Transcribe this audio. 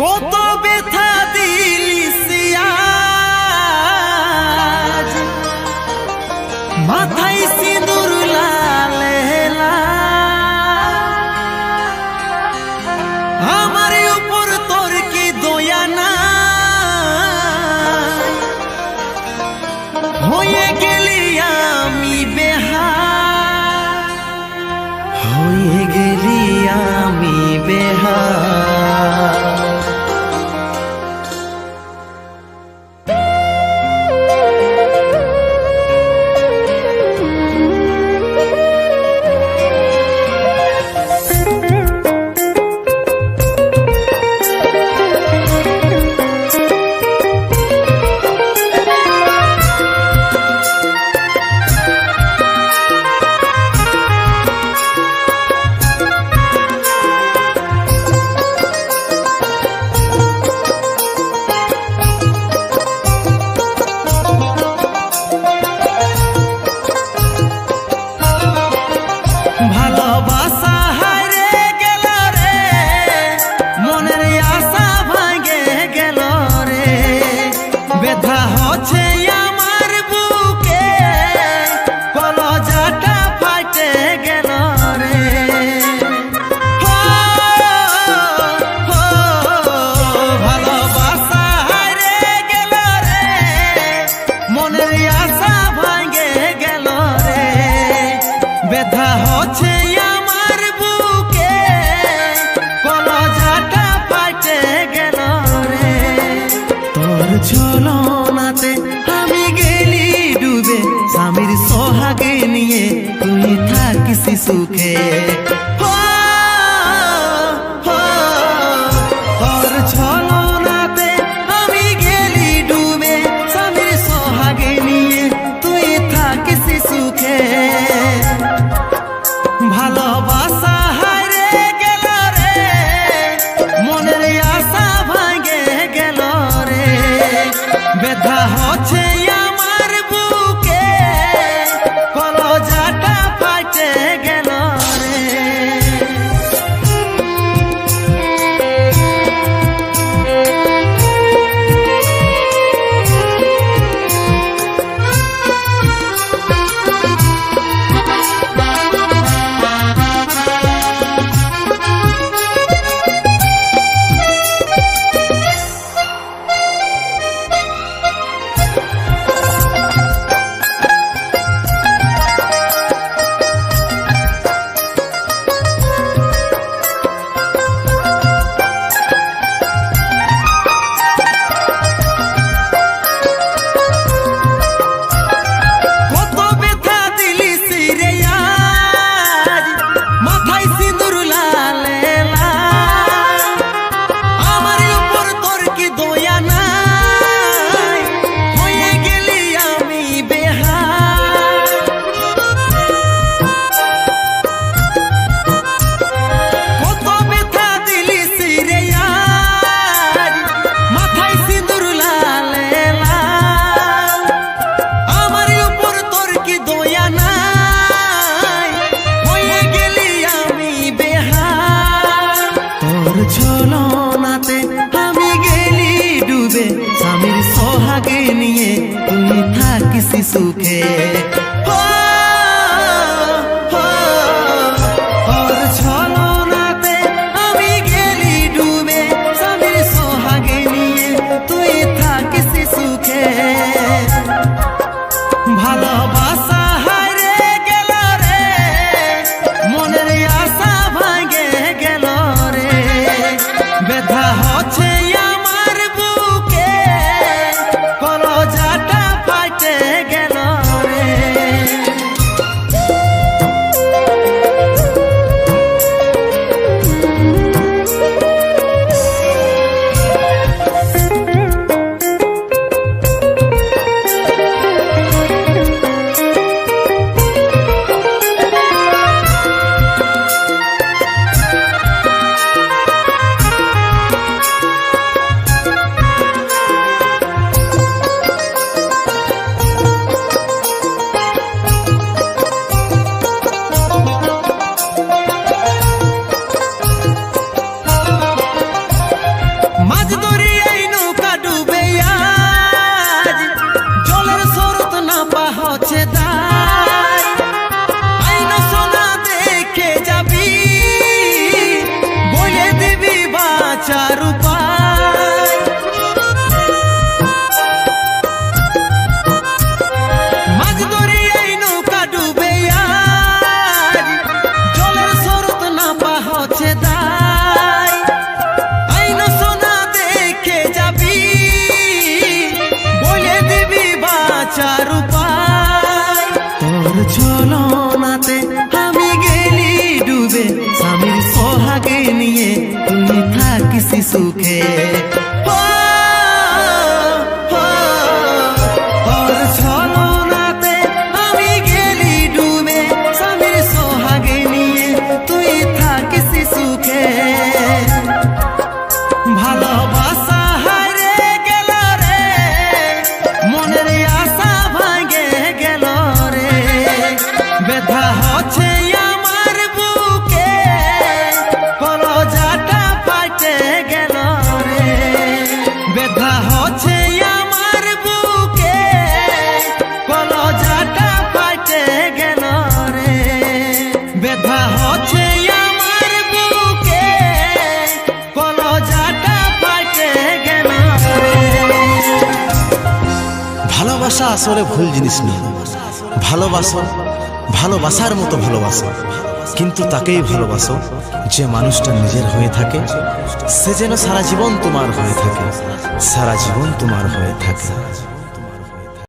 কত ব্যথা দিলি আজ, মাথায় সিঁদুর লাল আমার উপর তোর কি দয়া নাই, হয়ে গেলি আমি বেহাল, হয়ে গেলি আমি বেহাল। ভালোবাসা হারে গেল রে, মনের আশা ভাঙে গেল রে, ব্যথা হচ্ছে আমার বুকে, কলজাটা ফাটে গেল রে। ভালোবাসা হারে গেল রে, মনের আশা ভাঙে গেল রে, ব্যথা হচ্ছে আমার বুকে, কলজাটা ফাটে গেল রে। তোর ছলনাতে আমি গেলি ডুবে, স্বামীর সোহাগে নিয়ে তুই থাকিস সুখে। তোর ছলনাতে আমি গেলি ডুবে, স্বামীর সোহাগে নিয়ে তুই থাকিস সুখে। ভালোবাসা হারে গেল রে, মনের আশা ভাঙে গেল রে, ব্যথা হচ্ছে আমার বুকে, কলজাটা ফাটে গেল রে। ছলনাতে আমি গেলি ডুবে, স্বামীর সোহাগে নিয়ে তুই থাকিস সুখে। ওর ছলনাতে আমি গেলি ডুবে, স্বামীর সোহাগে নিয়ে তুই থাকিস সুখে। ভালোবাসা হারে গেল রে, মনের আশা ভাঙে গেল রে, ব্যথা হচ্ছে আমার বুকে, কলজাটা ফাটে গেল রে। বাঁচার উপায়। মাঝ দরিয়ায় নৌকা ডুবে আজ, জলের স্রোত না পা হচ্ছে দায়। আইন সোনা দেখে যাবি, বলে দিবি বাঁচার উপায়। তোর ছলনাতে আমি গেলি ডুবে, স্বামীর সোহাগে নিয়ে তুই থাকিস সুখে। তোর ছলনাতে আমি গেলি ডুবে, স্বামীর সোহাগে নিয়ে তুই থাকিস সুখে। ভালোবাসা হারিয়ে গেল রে, মনের আশা ভাঙে গেল রে। ব্যথা হচ্ছে আমার বুকে, কলজাটা ফাটে গেল রে। ব্যথা হচ্ছে আমার বুকে, কলজাটা ফাটে গেল রে। ব্যথা হচ্ছে আমার বুকে, কলজাটা ফাটে গেল রে। ভালোবাসা আসলে ভুল জিনিস না। ভালোবাসো, ভালোবাসার মতো ভালোবাসো, কিন্তু তাকেই ভালোবাসো যে মানুষটা নিজের হয়ে থাকে। সে যেন সারা জীবন তোমার হয়ে থাকে, সারা জীবন তোমার হয়ে থাকে।